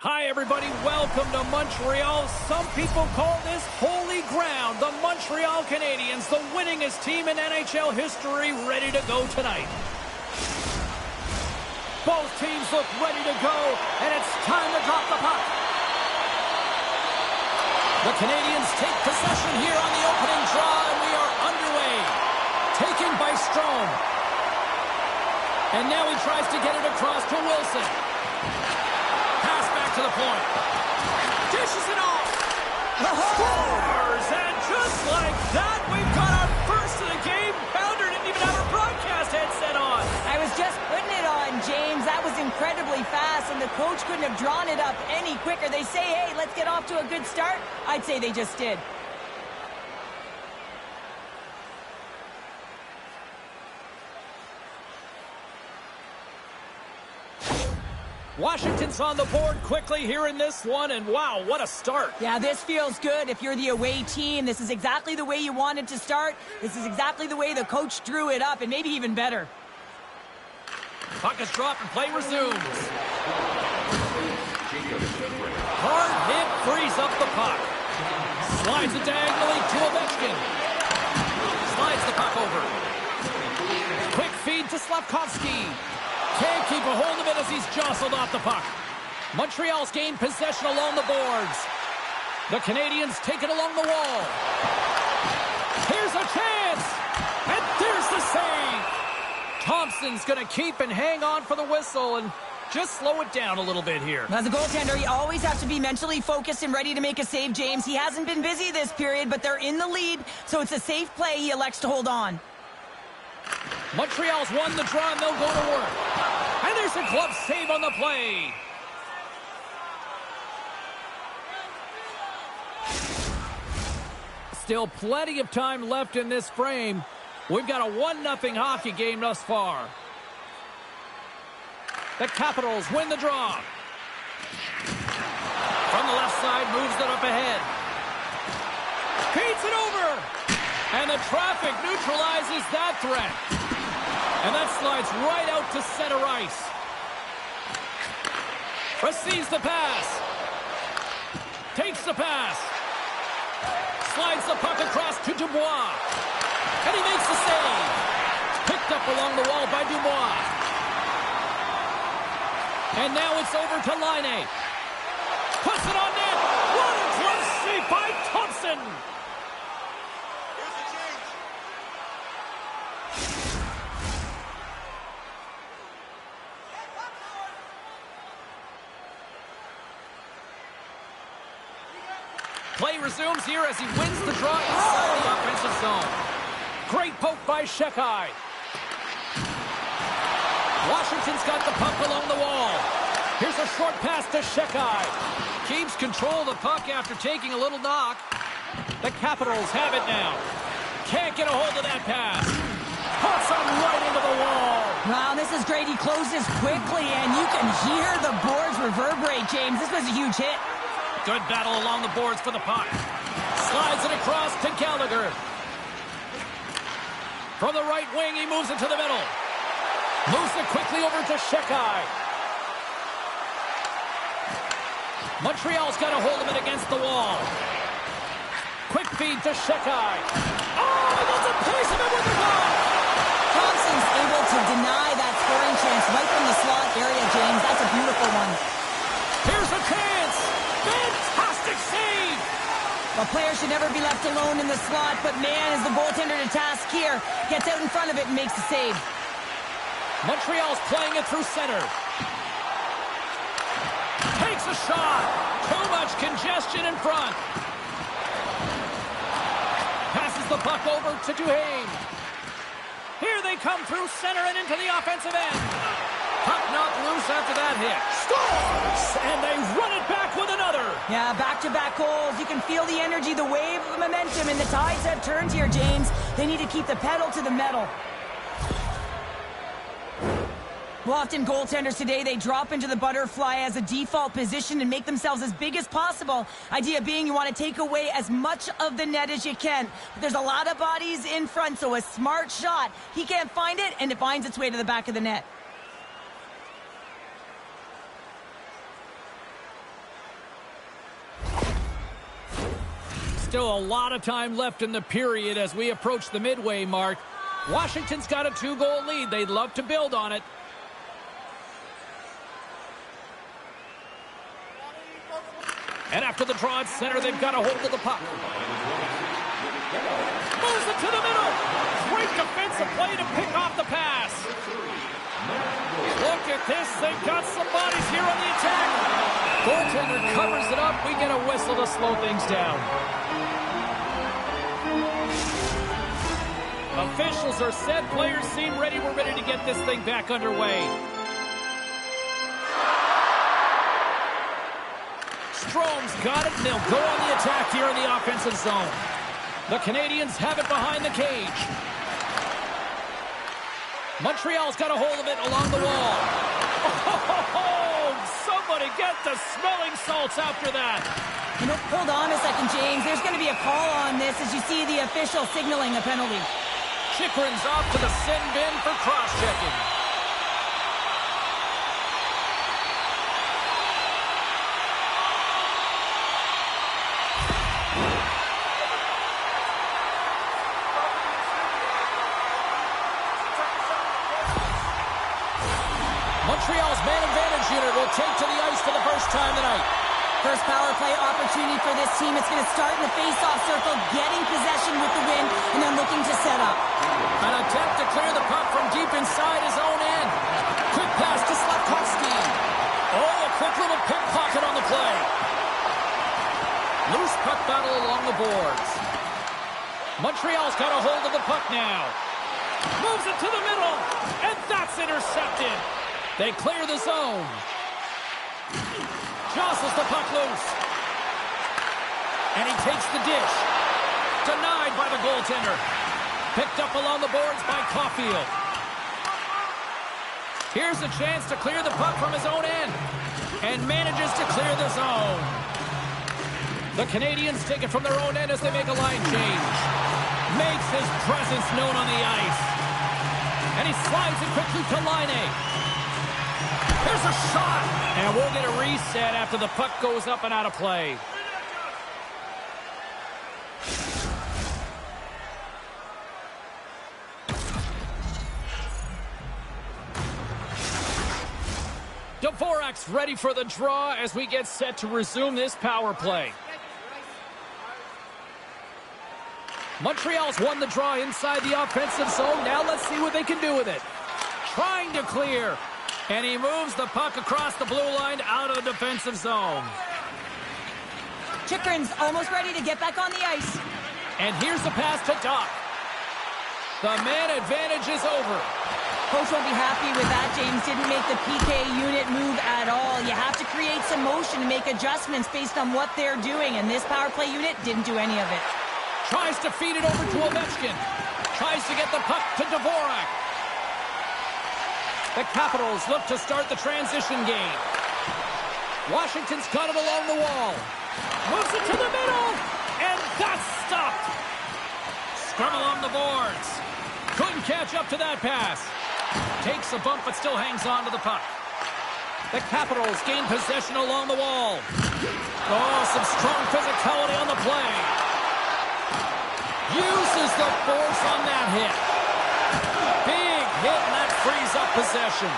Hi, everybody. Welcome to Montreal. Some people call this holy ground. The Montreal Canadiens, the winningest team in NHL history, ready to go tonight. Both teams look ready to go, and it's time to drop the puck. The Canadiens take possession here on the opening draw, and we are underway. Taken by Strome. And now he tries to get it across to Wilson. Pass back to the point. Dishes it off. Scores! And just like that, we've got our first of the game. Pounder didn't even have her broadcast headset on. I was just putting it on, James. That was incredibly fast, and the coach couldn't have drawn it up any quicker. They say, hey, let's get off to a good start. I'd say they just did. Washington's on the board quickly here in this one, and wow, what a start. Yeah, this feels good. If you're the away team, this is exactly the way you wanted to start. This is exactly the way the coach drew it up, and maybe even better. Puck is dropped and play resumes. Hard hit frees up the puck. Slides it diagonally to Ovechkin. Slides the puck over. Quick feed to Slavkovsky. Can't keep a hold of it as he's jostled off the puck. Montreal's gained possession along the boards. The Canadiens take it along the wall. Here's a chance. And there's the save. Thompson's going to keep and hang on for the whistle and just slow it down a little bit here. As a goaltender, you always have to be mentally focused and ready to make a save, James. He hasn't been busy this period, but they're in the lead, so it's a safe play. He elects to hold on. Montreal's won the draw, and they'll go to work. And there's a glove save on the play. Still plenty of time left in this frame. We've got a 1-0 hockey game thus far. The Capitals win the draw. From the left side, moves it up ahead. Feeds it over. And the traffic neutralizes that threat. And that slides right out to center ice. Receives the pass. Takes the pass. Slides the puck across to Dubois. And he makes the save. Picked up along the wall by Dubois. And now it's over to Laine. Puts it on net. What a glove save by Thompson. Play resumes here as he wins the draw inside the offensive zone. Great poke by Shekai. Washington's got the puck along the wall. Here's a short pass to Shekai. Keeps control of the puck after taking a little knock. The Capitals have it now. Can't get a hold of that pass. Puts him right into the wall. Wow, this is great. He closes quickly, and you can hear the boards reverberate, James. This was a huge hit. Good battle along the boards for the puck. Slides it across to Gallagher. From the right wing, he moves it to the middle. Moves it quickly over to Shekai. Montreal's got a hold of it against the wall. Quick feed to Shekai. Oh, he gets a piece of it with the glove. Thompson's able to deny that scoring chance right from the slot area, James. That's a beautiful one. Here's a chance. Fantastic save! The player should never be left alone in the slot, but man, is the goaltender to task here. Gets out in front of it and makes the save. Montreal's playing it through center. Takes a shot. Too much congestion in front. Passes the puck over to Duhaime. Here they come through center and into the offensive end. Puck knocked loose after that hit. Scores! And they run it back with another. Yeah, back-to-back goals. You can feel the energy, the wave of momentum, and the tides have turned here, James. They need to keep the pedal to the metal. Well, often goaltenders today, they drop into the butterfly as a default position and make themselves as big as possible. Idea being you want to take away as much of the net as you can. But there's a lot of bodies in front, so a smart shot. He can't find it, and it finds its way to the back of the net. Still a lot of time left in the period as we approach the midway mark. Washington's got a 2-goal lead. They'd love to build on it. And after the draw at center, they've got a hold of the puck. Moves it to the middle. Great defensive play to pick off the pass. Look at this. They've got some bodies here on the attack. Goaltender covers it up. We get a whistle to slow things down. Officials are set. Players seem ready. We're ready to get this thing back underway. Strome's got it, and they'll go on the attack here in the offensive zone. The Canadiens have it behind the cage. Montreal's got a hold of it along the wall. Oh, somebody get the smelling salts after that. You know, hold on a second, James. There's going to be a call on this as you see the official signaling a penalty. Chychrun's off to the sin bin for cross-checking. Montreal's man advantage unit will take to the ice for the first time tonight. First power play opportunity for this team. It's going to start in the face-off circle, getting possession with the win, and then looking to set up. An attempt to clear the puck from deep inside his own end. Quick pass to Slavkovsky. Oh, a quick little pickpocket on the play. Loose puck battle along the boards. Montreal's got a hold of the puck now. Moves it to the middle, and that's intercepted. They clear the zone. Jostles the puck loose. And he takes the dish. Denied by the goaltender. Picked up along the boards by Caulfield. Here's a chance to clear the puck from his own end. And manages to clear the zone. The Canadiens take it from their own end as they make a line change. Makes his presence known on the ice. And he slides it quickly to Laine. There's a shot. And we'll get a reset after the puck goes up and out of play. Dvorak's ready for the draw as we get set to resume this power play. Montreal's won the draw inside the offensive zone. Now let's see what they can do with it. Trying to clear. And he moves the puck across the blue line out of the defensive zone. Chychrun's almost ready to get back on the ice. And here's the pass to Doc. The man advantage is over. Coach won't be happy with that. James didn't make the PK unit move at all. You have to create some motion and make adjustments based on what they're doing. And this power play unit didn't do any of it. Tries to feed it over to Ovechkin. Tries to get the puck to Dvorak. The Capitals look to start the transition game. Washington's got it along the wall. Moves it to the middle. And that's stopped. Scrum along the boards. Couldn't catch up to that pass. Takes a bump but still hangs on to the puck. The Capitals gain possession along the wall. Oh, some strong physicality on the play. Uses the force on that hit. Big hit, and that frees up possession.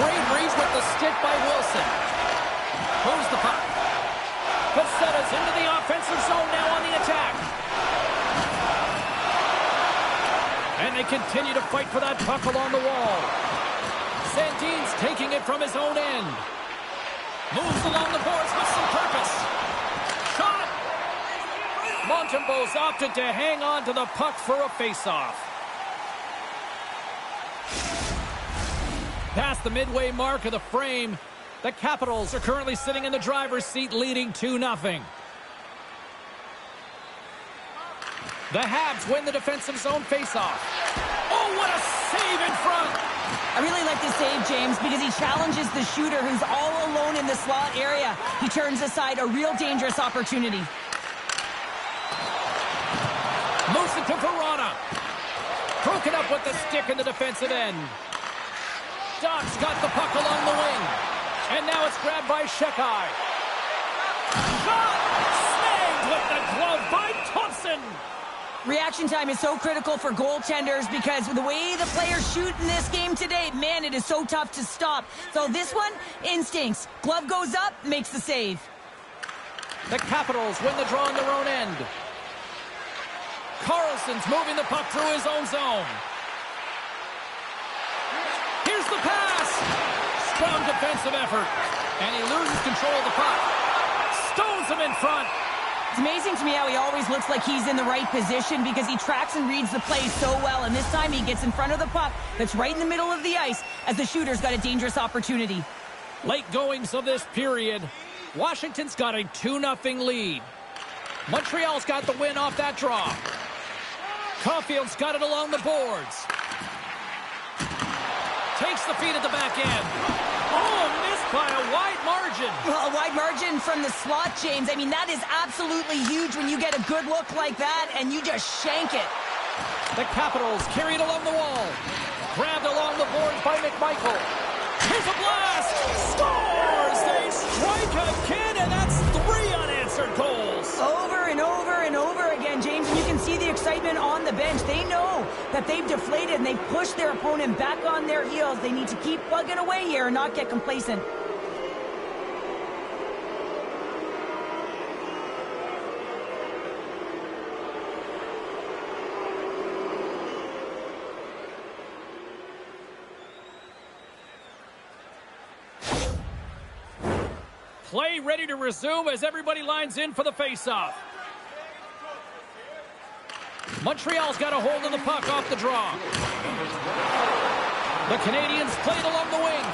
Great reach with the stick by Wilson. Moves the puck. Cassetta's into the offensive zone now on the attack. And they continue to fight for that puck along the wall. Sandin's taking it from his own end. Moves along the boards with some purpose. Shot! Montembeault's opted to hang on to the puck for a face-off. Past the midway mark of the frame, the Capitals are currently sitting in the driver's seat leading 2-0. The Habs win the defensive zone face-off. Oh, what a save in front! I really like this save, James, because he challenges the shooter who's all alone in the slot area. He turns aside a real dangerous opportunity. Moves it to Verona. Broken up with the stick in the defensive end. Doc's got the puck along the wing. And now it's grabbed by Shekai. Shot! Save! Larson! Reaction time is so critical for goaltenders because the way the players shoot in this game today, man, it is so tough to stop. So this one, instincts. Glove goes up, makes the save. The Capitals win the draw in their own end. Carlson's moving the puck through his own zone. Here's the pass. Strong defensive effort. And he loses control of the puck. Stones him in front. It's amazing to me how he always looks like he's in the right position because he tracks and reads the play so well. And this time he gets in front of the puck that's right in the middle of the ice as the shooter's got a dangerous opportunity. Late goings of this period. Washington's got a 2-0 lead. Montreal's got the win off that draw. Caulfield's got it along the boards. Takes the feed at the back end. Oh, missed by a wide margin. Well, a wide margin from the slot, James. I mean, that is absolutely huge when you get a good look like that and you just shank it. The Capitals carry it along the wall. Grabbed along the boards by McMichael. Here's a blast. Scores! They strike again, and that's 3 unanswered goals. Over and over and over again, James, and you can see the excitement on the bench. They know that they've deflated and they've pushed their opponent back on their heels. They need to keep plugging away here and not get complacent. Play ready to resume as everybody lines in for the faceoff. Montreal's got a hold of the puck off the draw. The Canadiens played along the wing.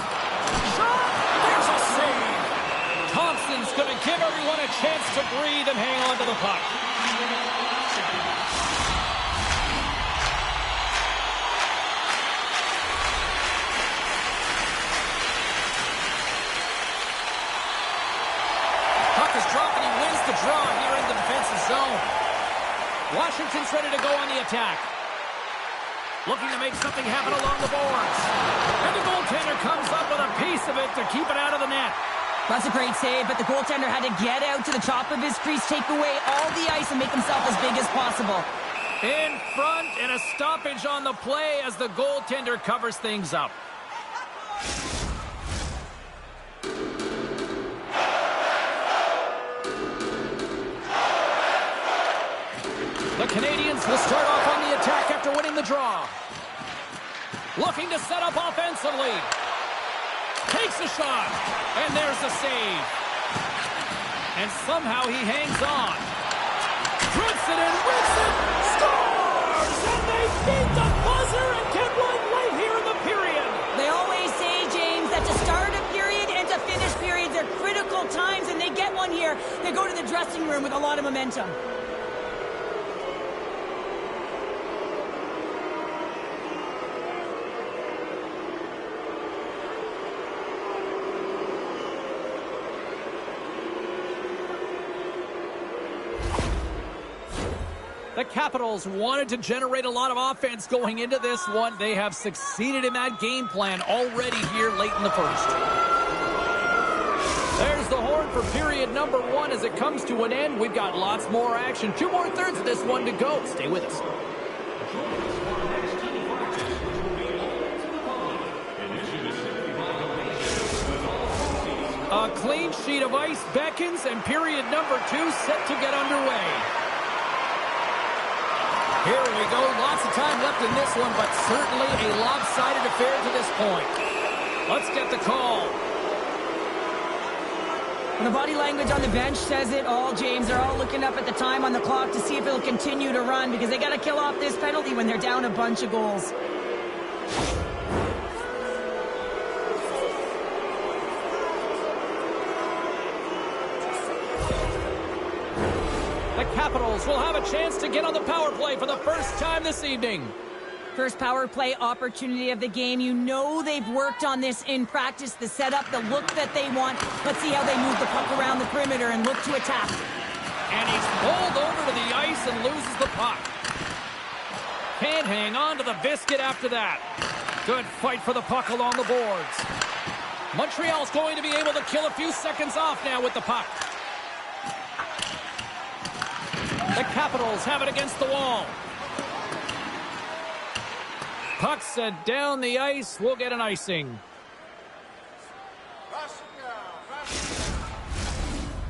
Shot! There's a save. Thompson's going to give everyone a chance to breathe and hang on to the puck. Puck is dropped and he wins the draw here in the defensive zone. Washington's ready to go on the attack. Looking to make something happen along the boards. And the goaltender comes up with a piece of it to keep it out of the net. That's a great save, but the goaltender had to get out to the top of his crease, take away all the ice, and make himself as big as possible. In front, and a stoppage on the play as the goaltender covers things up. The Canadiens will start off on the attack after winning the draw. Looking to set up offensively. Takes a shot, and there's a save. And somehow he hangs on. Drips it and whips it. Scores! And they beat the buzzer and get one late here in the period. They always say, James, that to start a period and to finish periods are critical times, and they get one here. They go to the dressing room with a lot of momentum. The Capitals wanted to generate a lot of offense going into this one. They have succeeded in that game plan already here late in the first. There's the horn for period number 1 as it comes to an end. We've got lots more action. 2 more thirds of this one to go. Stay with us. A clean sheet of ice beckons, and period number 2 set to get underway. Here we go. Lots of time left in this one, but certainly a lopsided affair to this point. Let's get the call. Well, the body language on the bench says it all, James. They're all looking up at the time on the clock to see if it'll continue to run because they got to kill off this penalty when they're down a bunch of goals. The Capitals will have a chance to get on the power play for the first time this evening. First power play opportunity of the game. You know they've worked on this in practice, the setup, the look that they want. Let's see how they move the puck around the perimeter and look to attack. And he's pulled over to the ice and loses the puck. Can't hang on to the biscuit after that. Good fight for the puck along the boards. Montreal's going to be able to kill a few seconds off now with the puck. The Capitals have it against the wall. Puck sent down the ice. We'll get an icing.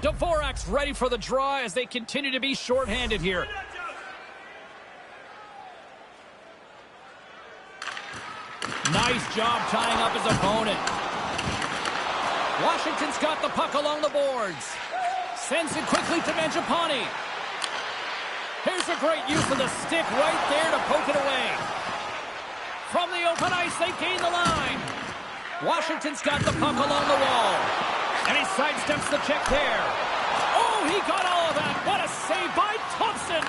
Dvorak's ready for the draw as they continue to be shorthanded here. Nice job tying up his opponent. Washington's got the puck along the boards. Sends it quickly to Mangiapane. Here's a great use of the stick right there to poke it away. From the open ice, they gain the line. Washington's got the puck along the wall. And he sidesteps the check there. Oh, he got all of that. What a save by Thompson.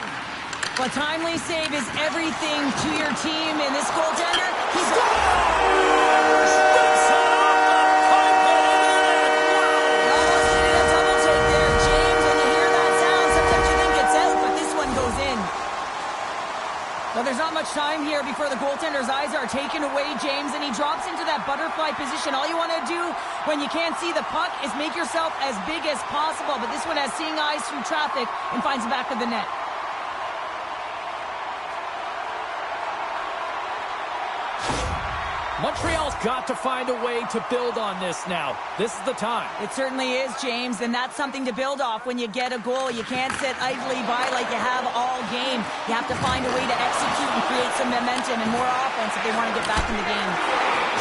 A timely save is everything to your team, and this goaltender, he scores! Whips it off the pipe and in! Wow! Almost did a double take there, James. When you hear that sound, sometimes you think it's out, but this one goes in. Well, there's not much time here before the goaltender's eyes are taken away, James, and he drops into that butterfly position. All you want to do when you can't see the puck is make yourself as big as possible, but this one has seeing eyes through traffic and finds the back of the net. Montreal's got to find a way to build on this now. This is the time. It certainly is, James, and that's something to build off when you get a goal. You can't sit idly by like you have all game. You have to find a way to execute and create some momentum and more offense if they want to get back in the game.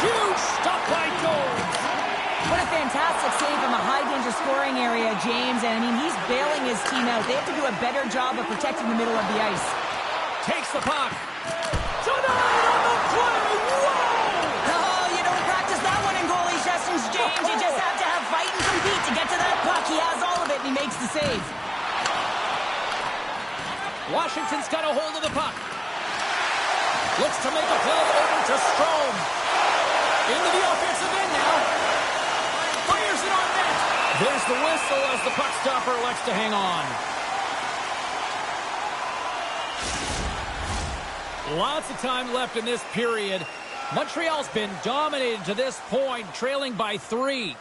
Huge stop by Jones. What a fantastic save from a high-danger scoring area, James. And, I mean, he's bailing his team out. They have to do a better job of protecting the middle of the ice. Takes the puck. Tonight on the play. James, you just have to have fight and compete to get to that puck. He has all of it, and he makes the save. Washington's got a hold of the puck. Looks to make a play over to Strome. Into the offensive end now. Fires it on net. There's the whistle as the puck stopper elects to hang on. Lots of time left in this period. Montreal's been dominated to this point, trailing by 3.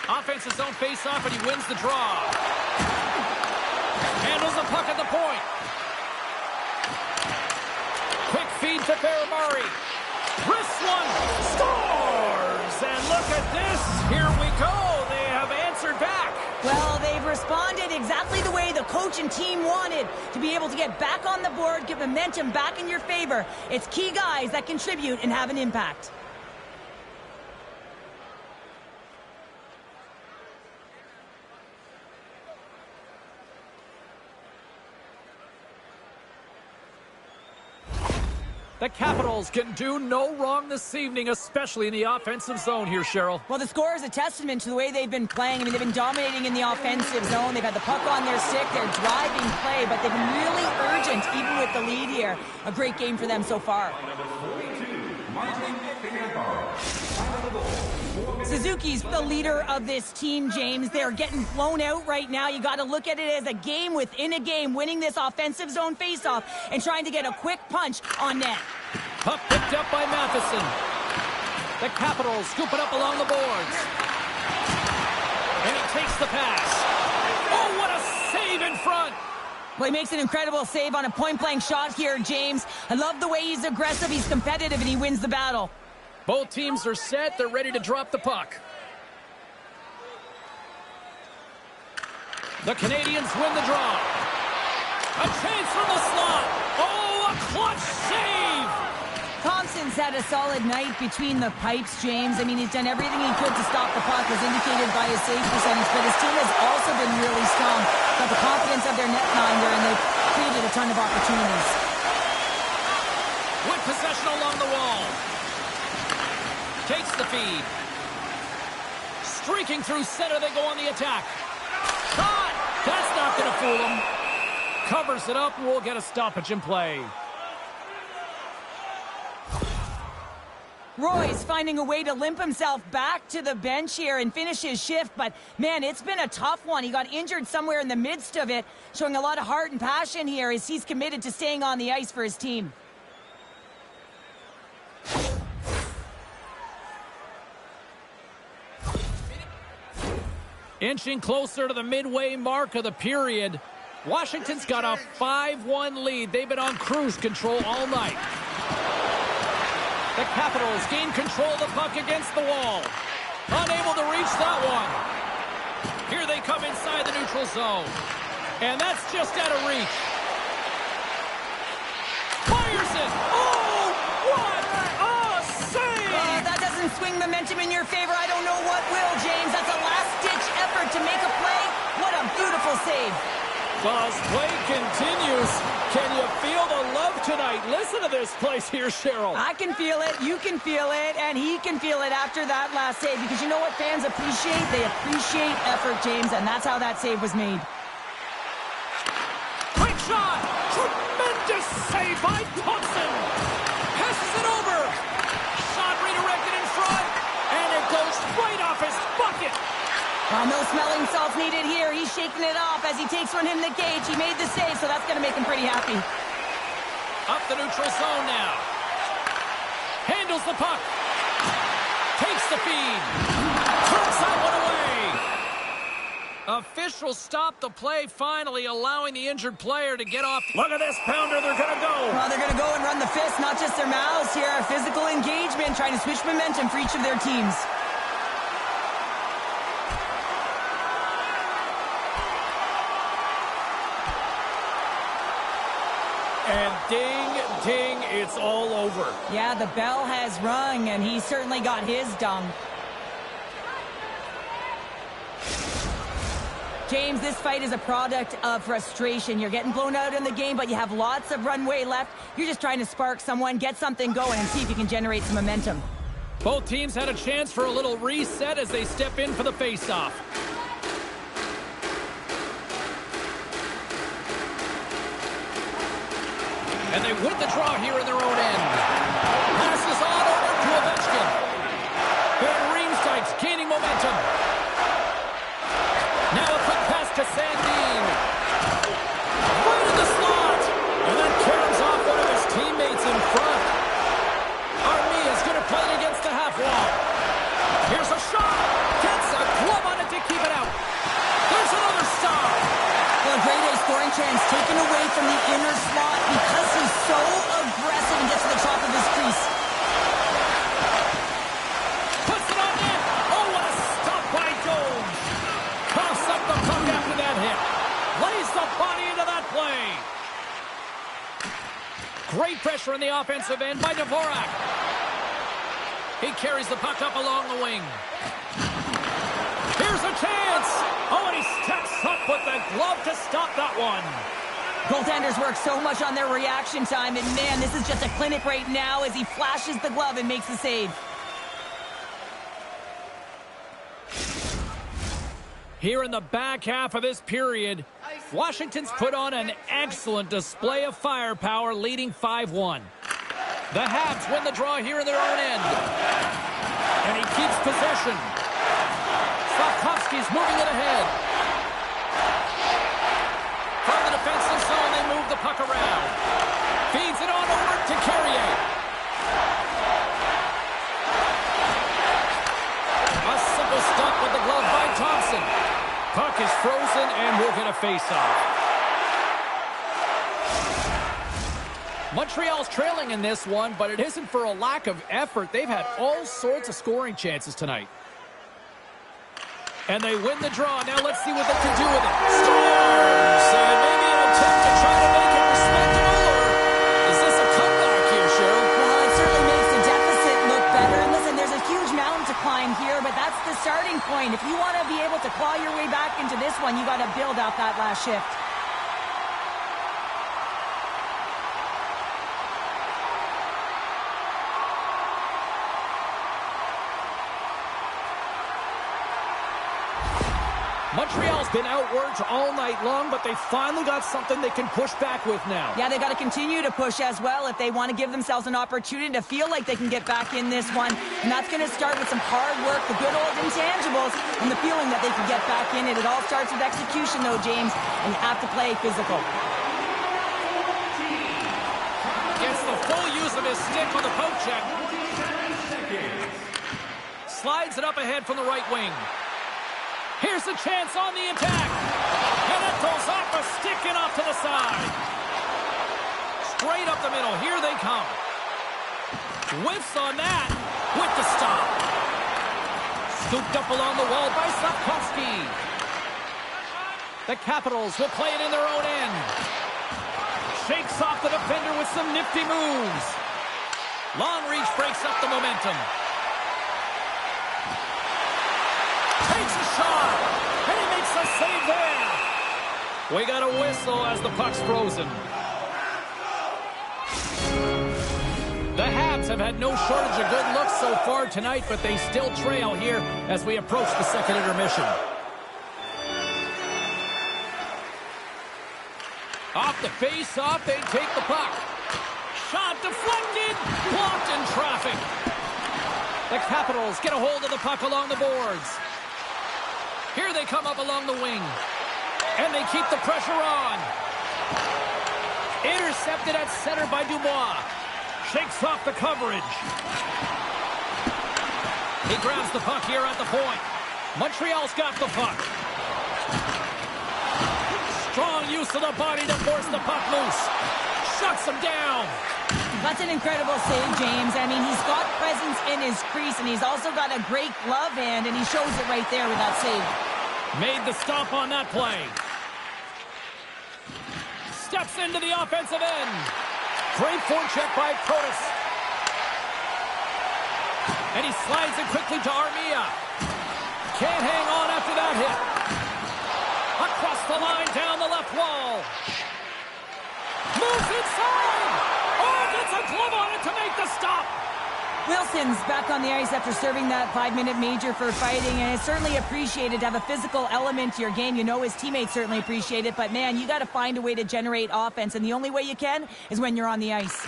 Offensive zone face-off, and he wins the draw. Handles the puck at the point. Quick feed to Beramari. Wrist one. Scores! And look at this. Here we go. They have answered back. Well, they've responded exactly the way the coach and team wanted, to be able to get back on the board, get momentum back in your favor. It's key guys that contribute and have an impact. The Capitals can do no wrong this evening, especially in the offensive zone here, Cheryl. Well, the score is a testament to the way they've been playing. I mean, they've been dominating in the offensive zone. They've had the puck on their stick. They're driving play, but they've been really urgent, even with the lead here. A great game for them so far. Suzuki's the leader of this team, James. They're getting blown out right now. You got to look at it as a game within a game, winning this offensive zone faceoff and trying to get a quick punch on net. Puck picked up by Matheson. The Capitals scoop it up along the boards. And he takes the pass. Oh, what a save in front. Well, he makes an incredible save on a point-blank shot here, James. I love the way he's aggressive, he's competitive, and he wins the battle. Both teams are set. They're ready to drop the puck. The Canadiens win the draw. A chance from the slot. Oh, a clutch save. Thompson's had a solid night between the pipes, James. I mean, he's done everything he could to stop the puck, as indicated by his save percentage, but his team has also been really strong. Got the confidence of their netminder, and they've created a ton of opportunities. With possession along the wall. Takes the feed. Streaking through center, they go on the attack. Shot! That's not going to fool him. Covers it up, and we'll get a stoppage in play. Roy's finding a way to limp himself back to the bench here and finish his shift, but man, it's been a tough one. He got injured somewhere in the midst of it, showing a lot of heart and passion here as he's committed to staying on the ice for his team. Inching closer to the midway mark of the period. Washington's got a 5-1 lead. They've been on cruise control all night. The Capitals gain control of the puck against the wall. Unable to reach that one. Here they come inside the neutral zone. And that's just out of reach. Fires it. Oh, what a save! That doesn't swing momentum in your favor. I don't know what will, James. That's a last-ditch effort to make a play. What a beautiful save. Well, as play continues, can you feel the love tonight? Listen to this place here, Cheryl. I can feel it, you can feel it, and he can feel it after that last save. Because you know what fans appreciate? They appreciate effort, James, and that's how that save was made. Quick shot! Tremendous save by Thompson! Passes it over! Shot redirected in front, and it goes right off his bucket! No smelling salts needed here. He's shaking it off as he takes one in the cage. He made the save, so that's going to make him pretty happy. Up the neutral zone now. Handles the puck. Takes the feed. Turns that one away. Officials stop the play finally, allowing the injured player to get off. Look at this pounder. They're going to go. Well, they're going to go and run the fist, not just their mouths here. Physical engagement, trying to switch momentum for each of their teams. And ding, ding, it's all over. Yeah, the bell has rung, and he certainly got his dung. James, this fight is a product of frustration. You're getting blown out in the game, but you have lots of runway left. You're just trying to spark someone, get something going, and see if you can generate some momentum. Both teams had a chance for a little reset as they step in for the face-off. And they win the draw here in their own end. Passes on over to Ovechkin. Van Riemsdyk's gaining momentum. Now a quick pass to Sandin. Right in the slot. And then carries off one of his teammates in front. Armia's going to play it against the half wall. Here's a shot. Gets a glove on it to keep it out. There's another stop. Well, a great A scoring chance taken away from the inner slot because he's so aggressive and gets to the top of his crease. Puts it on net. Oh, what a stop by Jones. Coughs up the puck after that hit. Lays the body into that play. Great pressure in the offensive end by Dvorak. He carries the puck up along the wing. Here's a chance. Oh, and he steps up with the glove to stop that one. Goaltenders work so much on their reaction time, and man, this is just a clinic right now as he flashes the glove and makes the save. Here in the back half of this period, Washington's put on an excellent display of firepower, leading 5-1. The Habs win the draw here in their own end. And he keeps possession. Slavkovsky's moving it ahead. From the defensive zone, they move the puck around. Feeds it on over to Carrier. A simple stop with the glove by Thompson. Puck is frozen, and we'll get a face-off. Montreal's trailing in this one, but it isn't for a lack of effort. They've had all sorts of scoring chances tonight. And they win the draw. Now let's see what they can do with it. Scores! And maybe an attempt to try to make it respectable. Or is this a comeback here, Cheryl? Well, it certainly makes the deficit look better. And listen, there's a huge mountain to climb here, but that's the starting point. If you want to be able to claw your way back into this one, you got to build out that last shift. Montreal's been outworked all night long, but they finally got something they can push back with now. Yeah, they got to continue to push as well if they want to give themselves an opportunity to feel like they can get back in this one. And that's going to start with some hard work, the good old intangibles, and the feeling that they can get back in it. It all starts with execution, though, James, and you have to play physical. Gets the full use of his stick on the poke check. Slides it up ahead from the right wing. Here's a chance on the attack. And that goes off a stick and off to the side. Straight up the middle. Here they come. Whiffs on that with the stop. Scooped up along the wall by Slavkovsky. The Capitals will play it in their own end. Shakes off the defender with some nifty moves. Long reach breaks up the momentum. Takes a shot. And he makes a save there. We got a whistle as the puck's frozen. The Habs have had no shortage of good looks so far tonight, but they still trail here as we approach the second intermission. Off the face-off, they take the puck. Shot deflected, blocked in traffic. The Capitals get a hold of the puck along the boards. Here they come up along the wing. And they keep the pressure on. Intercepted at center by Dubois. Shakes off the coverage. He grabs the puck here at the point. Montreal's got the puck. Strong use of the body to force the puck loose. Shuts him down. That's an incredible save, James. I mean, he's got presence in his crease, and he's also got a great glove hand, and he shows it right there with that save. Made the stop on that play. Steps into the offensive end. Great forecheck by Protas. And he slides it quickly to Armia. Can't hang on after that hit. Across the line, down the left wall. Moves inside. Oh, gets a glove on it to make the stop. Wilson's back on the ice after serving that 5-minute major for fighting, and it's certainly appreciated to have a physical element to your game. You know his teammates certainly appreciate it, but man, you got to find a way to generate offense, and the only way you can is when you're on the ice.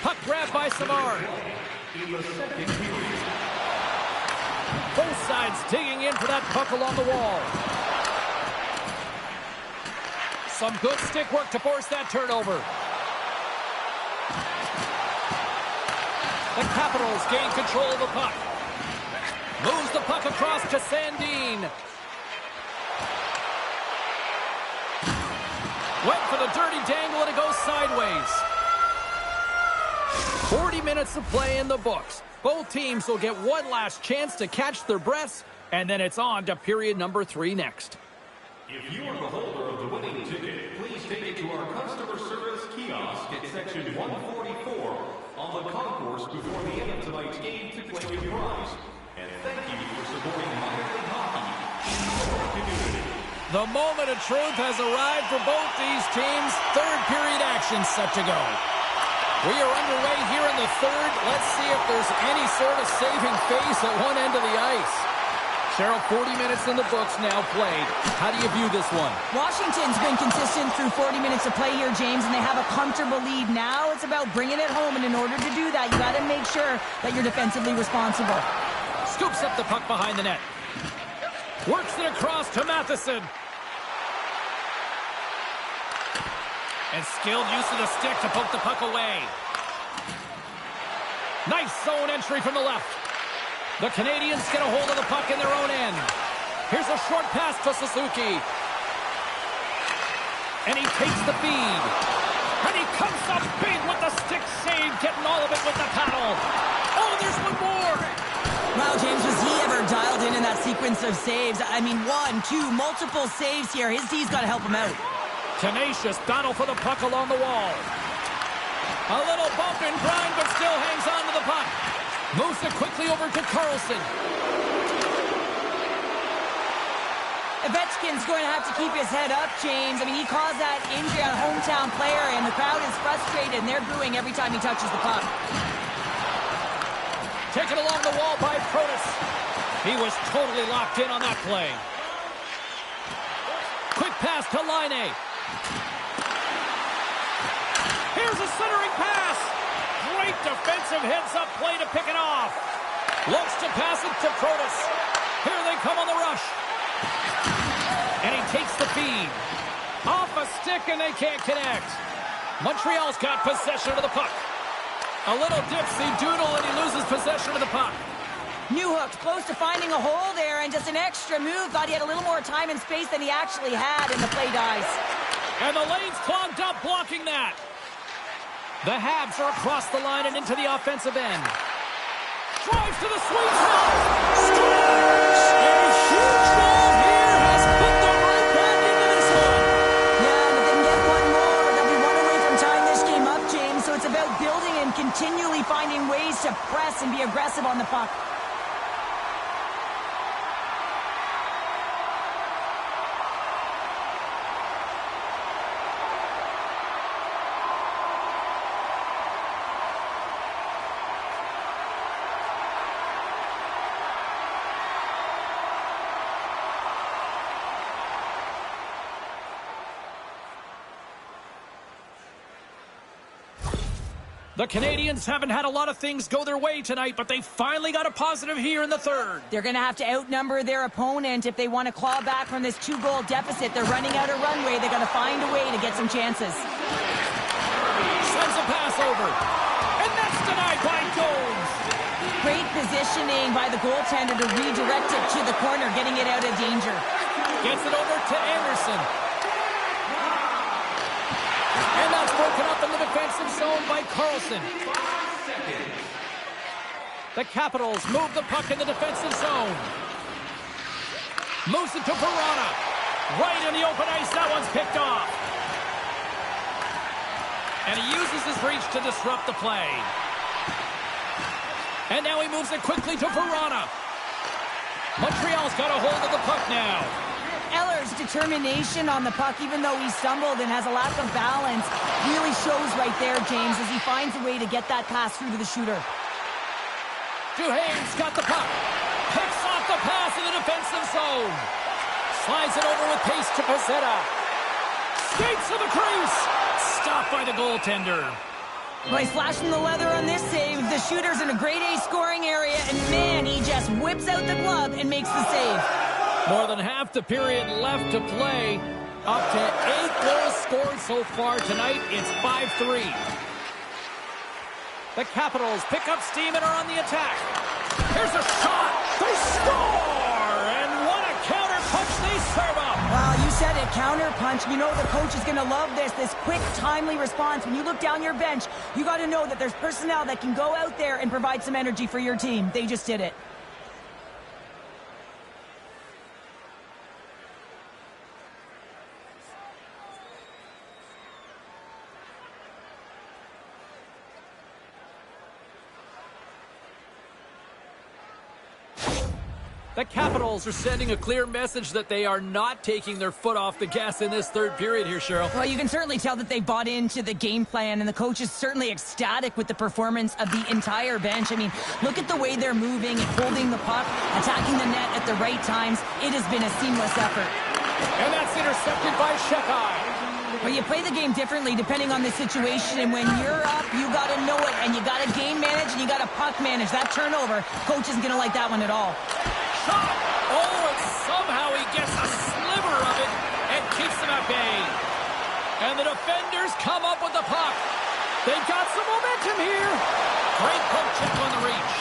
Puck grab by Savard. Both sides digging in for that puck along the wall. Some good stick work to force that turnover. The Capitals gain control of the puck. Moves the puck across to Sandin. Went for the dirty dangle and it goes sideways. 40 minutes of play in the books. Both teams will get one last chance to catch their breaths, and then it's on to period number 3 next. If you are the holder of the winning ticket, please take it to our customer service kiosk at section 144 on the concourse before the end of tonight's game to claim your prize. And thank you for supporting minor league hockey in your community. The moment of truth has arrived for both these teams. Third period action set to go. We are underway here in the third. Let's see if there's any sort of saving face at one end of the ice. Cheryl, 40 minutes in the books now played. How do you view this one? Washington's been consistent through 40 minutes of play here, James, and they have a comfortable lead. Now it's about bringing it home, and in order to do that, you got to make sure that you're defensively responsible. Scoops up the puck behind the net. Works it across to Matheson. And skilled use of the stick to poke the puck away. Nice zone entry from the left. The Canadiens get a hold of the puck in their own end. Here's a short pass to Suzuki. And he takes the feed. And he comes up big with the stick save, getting all of it with the paddle. Oh, there's one more. Wow, James, was he ever dialed in that sequence of saves? I mean, 1, 2, multiple saves here. His D's got to help him out. Tenacious battle for the puck along the wall. A little bump and grind, but still hangs on to the puck. Moves it quickly over to Carlson. Ovechkin's going to have to keep his head up, James. I mean, he caused that injury on a hometown player, and the crowd is frustrated, and they're booing every time he touches the puck. Taken along the wall by Protas. He was totally locked in on that play. Quick pass to Laine. Here's a centering pass. Great defensive heads-up play to pick it off. Looks to pass it to Protas. Here they come on the rush. And he takes the feed. Off a stick, and they can't connect. Montreal's got possession of the puck. A little dipsy doodle, and he loses possession of the puck. Newhook's close to finding a hole there, and just an extra move. Thought he had a little more time and space than he actually had, and the play dies. And the lane's clogged up, blocking that. The Habs are across the line and into the offensive end. Drives to the sweet spot. Scores! A huge goal here has put them right back into this one. Yeah, but they can get one more. They'll be one away from tying this game up, James. So it's about building and continually finding ways to press and be aggressive on the puck. The Canadiens haven't had a lot of things go their way tonight, but they finally got a positive here in the third. They're going to have to outnumber their opponent if they want to claw back from this 2-goal deficit. They're running out of runway. They're going to find a way to get some chances. Sends a pass over. And that's denied by Jones. Great positioning by the goaltender to redirect it to the corner, getting it out of danger. Gets it over to Anderson. And that's broken up in the defensive zone by Carlson. The Capitals move the puck in the defensive zone. Moves it to Verona. Right in the open ice. That one's picked off. And he uses his reach to disrupt the play. And now he moves it quickly to Verona. Montreal's got a hold of the puck now. Eller's determination on the puck, even though he stumbled and has a lack of balance, really shows right there, James, as he finds a way to get that pass through to the shooter. Duhaime's got the puck. Picks off the pass in the defensive zone. Slides it over with pace to Pezzetta. Skates to the crease. Stopped by the goaltender. Well, he's flashing the leather on this save. The shooter's in a grade A scoring area, and man, he just whips out the glove and makes the save. More than half the period left to play. Up to 8 goals scored so far tonight. It's 5-3. The Capitals pick up steam and are on the attack. Here's a shot. They score! And what a counter punch they serve up. Well, you said it, counter punch. You know the coach is going to love this quick, timely response. When you look down your bench, you got to know that there's personnel that can go out there and provide some energy for your team. They just did it. The Capitals are sending a clear message that they are not taking their foot off the gas in this third period here, Cheryl. Well, you can certainly tell that they bought into the game plan, and the coach is certainly ecstatic with the performance of the entire bench. I mean, look at the way they're moving and holding the puck, attacking the net at the right times. It has been a seamless effort. And that's intercepted by Shekai. Well, you play the game differently depending on the situation, and when you're up, you got to know it, and you got to game manage, and you got to puck manage. That turnover, coach isn't going to like that one at all. Shot! Oh, and somehow he gets a sliver of it and keeps them at bay. And the defenders come up with the puck. They've got some momentum here. Great poke check on the reach.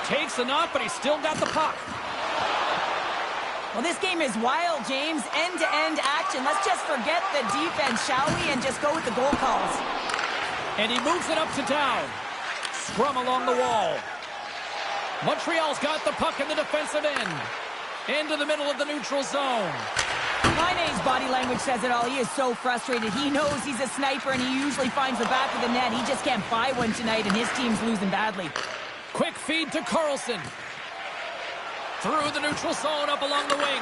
Takes enough, but he's still got the puck. Well, this game is wild, James. End-to-end action. Let's just forget the defense, shall we, and just go with the goal calls. And he moves it up to down. Scrum along the wall. Montreal's got the puck in the defensive end. Into the middle of the neutral zone. Laine's body language says it all. He is so frustrated. He knows he's a sniper, and he usually finds the back of the net. He just can't buy one tonight, and his team's losing badly. Quick feed to Carlson. Through the neutral zone, up along the wing.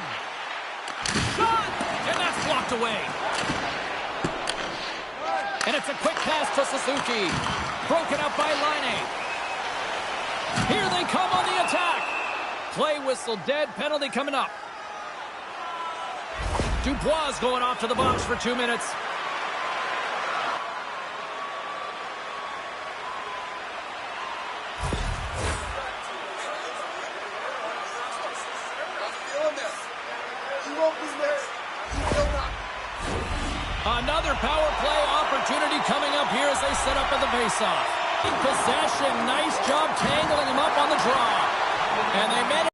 Shot! And that's blocked away. And it's a quick pass to Suzuki. Broken up by Laine. Here they come on the attack. Play whistle dead. Penalty coming up. Dubois going off to the box for 2 minutes. Another power play opportunity coming up here as they set up at the faceoff. Possession, nice job tangling him up on the draw. And they made it.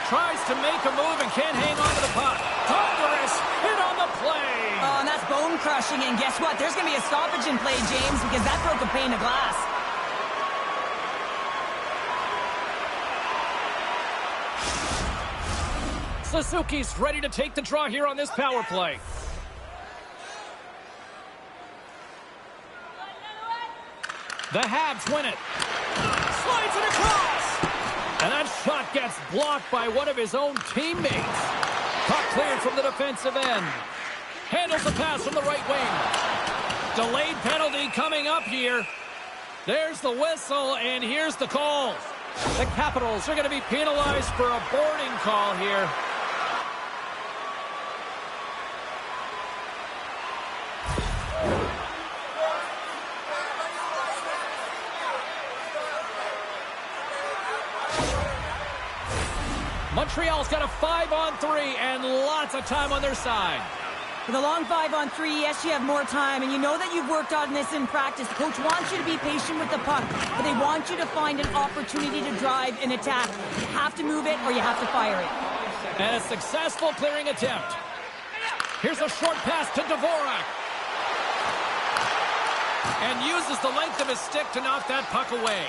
Tries to make a move and can't hang on to the puck. Thunderous hit on the play. Oh, and that's bone crushing. And guess what? There's going to be a stoppage in play, James, because that broke a pane of glass. Suzuki's ready to take the draw here on this power play. The Habs win it. Slides it across. And that shot gets blocked by one of his own teammates. Puck cleared from the defensive end. Handles the pass from the right wing. Delayed penalty coming up here. There's the whistle, and here's the call. The Capitals are going to be penalized for a boarding call here. Montreal's got a 5-on-3 and lots of time on their side. With a long 5-on-3, yes, you have more time, and you know that you've worked on this in practice. The coach wants you to be patient with the puck, but they want you to find an opportunity to drive and attack. You have to move it or you have to fire it. And a successful clearing attempt. Here's a short pass to Dvorak. And uses the length of his stick to knock that puck away.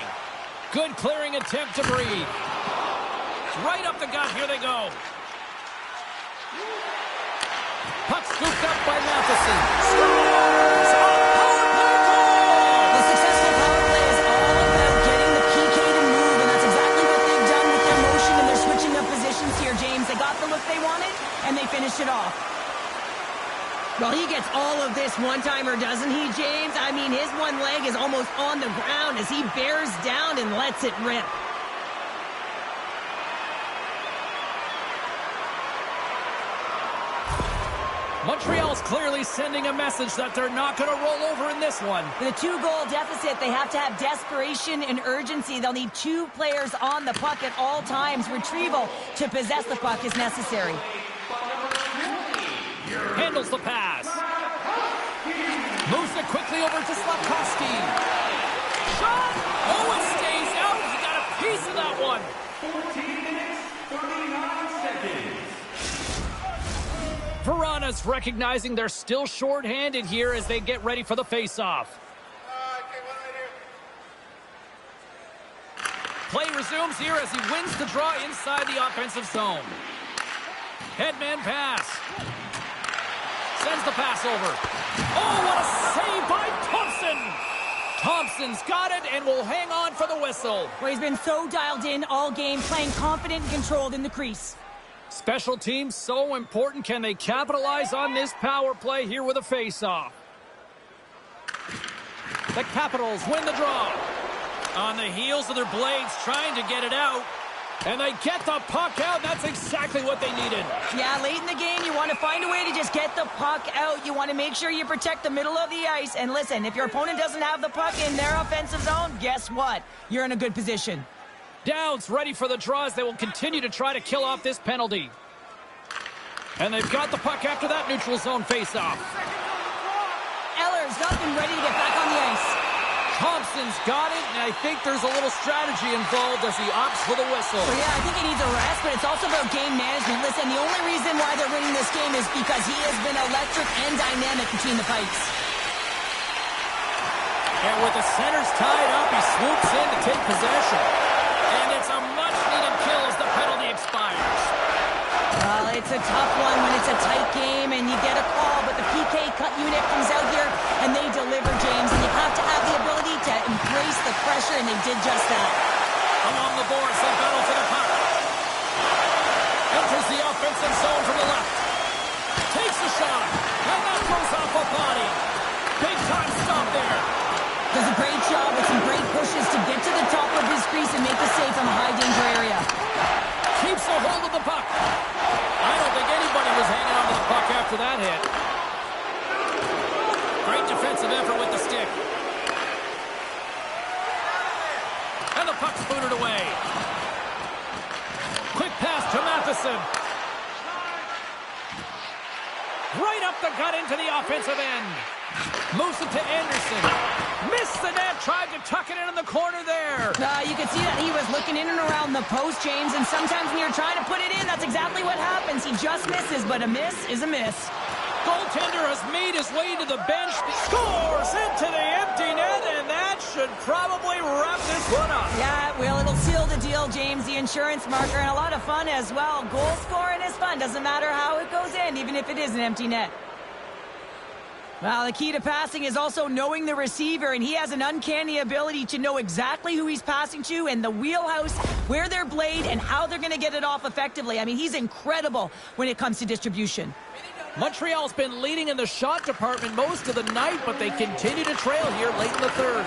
Good clearing attempt to breathe. Right up the gut. Here they go. Puck scooped up by Matheson. Scores! Power play goal! The successful power play is all about getting the PK to move, and that's exactly what they've done with their motion and their switching of positions here, James. They got the look they wanted, and they finished it off. Well, he gets all of this one-timer, doesn't he, James? I mean, his one leg is almost on the ground as he bears down and lets it rip. Montreal's clearly sending a message that they're not going to roll over in this one. With a 2-goal deficit, they have to have desperation and urgency. They'll need 2 players on the puck at all times. Retrieval to possess the puck is necessary. Handles the pass. Moves it quickly over to Slavkovsky. Shot! Oh, it stays out. He got a piece of that one. 14 minutes, 39 seconds. Verana's recognizing they're still short-handed here as they get ready for the face-off. Play resumes here as he wins the draw inside the offensive zone. Headman pass. Sends the pass over. Oh, what a save by Thompson! Thompson's got it and will hang on for the whistle. Well, he's been so dialed in all game, playing confident and controlled in the crease. Special teams so important. Can they capitalize on this power play here with a face-off? The Capitals win the draw. On the heels of their blades, trying to get it out. And they get the puck out. That's exactly what they needed. Yeah, late in the game, you want to find a way to just get the puck out. You want to make sure you protect the middle of the ice. And listen, if your opponent doesn't have the puck in their offensive zone, guess what? You're in a good position. Downs ready for the draws. They will continue to try to kill off this penalty. And they've got the puck after that neutral zone face-off. Eller's not been ready to get back on the ice. Thompson's got it, and I think there's a little strategy involved as he opts for the whistle. Well, yeah, I think he needs a rest, but it's also about game management. Listen, the only reason why they're winning this game is because he has been electric and dynamic between the pipes. And with the centers tied up, he swoops in to take possession. And it's a much-needed kill as the penalty expires. Well, it's a tough one when it's a tight game and you get a call, but the PK cut unit comes out here and they deliver, James. And you have to have the ability to embrace the pressure, and they did just that. Along the boards, they battle for the puck. Enters the offensive zone from the left. Takes a shot, and that goes off a body. Big-time stop there. Does a great job with some great pushes to get to the top of his crease and make a save from a high-danger area. Keeps a hold of the puck. I don't think anybody was hanging on to the puck after that hit. Great defensive effort with the stick. And the puck's booted away. Quick pass to Matheson. Right up the gut into the offensive end. Moves it to Anderson. Missed the net, tried to tuck it in the corner there. You can see that he was looking in and around the post, James, and sometimes when you're trying to put it in, that's exactly what happens. He just misses, but a miss is a miss. Goaltender has made his way to the bench. Scores into the empty net, and that should probably wrap this one up. Yeah, it will. It'll seal the deal, James. The insurance marker, and a lot of fun as well. Goal scoring is fun. Doesn't matter how it goes in, even if it is an empty net. Well, the key to passing is also knowing the receiver, and he has an uncanny ability to know exactly who he's passing to and the wheelhouse, where they're blade, and how they're going to get it off effectively. I mean, he's incredible when it comes to distribution. Montreal's been leading in the shot department most of the night, but they continue to trail here late in the third.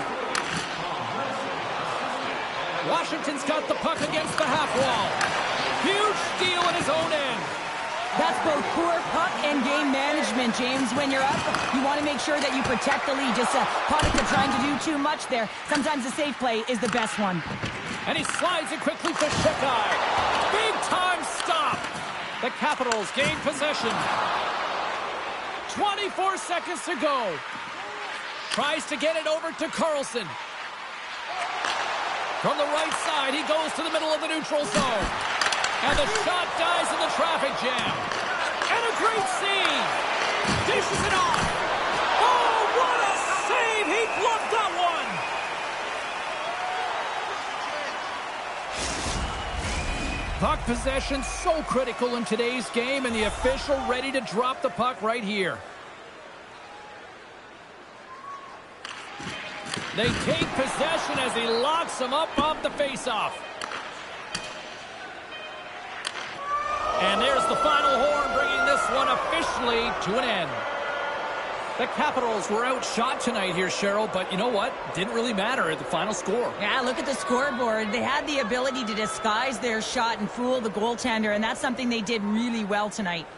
Washington's got the puck against the half wall. Huge steal in his own end. That's both poor puck and game management, James. When you're up, you want to make sure that you protect the lead. Just a product of trying to do too much there. Sometimes the safe play is the best one. And he slides it quickly to Shekai. Big time stop. The Capitals gain possession. 24 seconds to go. Tries to get it over to Carlson. From the right side, he goes to the middle of the neutral zone. And the shot dies in the traffic jam. And a great save. Dishes it off. Oh, what a save. He bluffed that one. Puck possession so critical in today's game, and the official ready to drop the puck right here. They take possession as he locks him up off the faceoff. And there's the final horn, bringing this one officially to an end. The Capitals were outshot tonight here, Cheryl, but you know what? Didn't really matter at the final score. Yeah, look at the scoreboard. They had the ability to disguise their shot and fool the goaltender, and that's something they did really well tonight.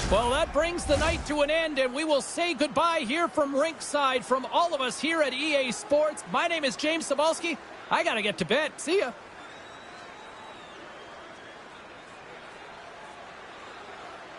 Well, that brings the night to an end, and we will say goodbye here from rinkside. From all of us here at EA Sports, my name is James Cebulski. I got to get to bed. See ya.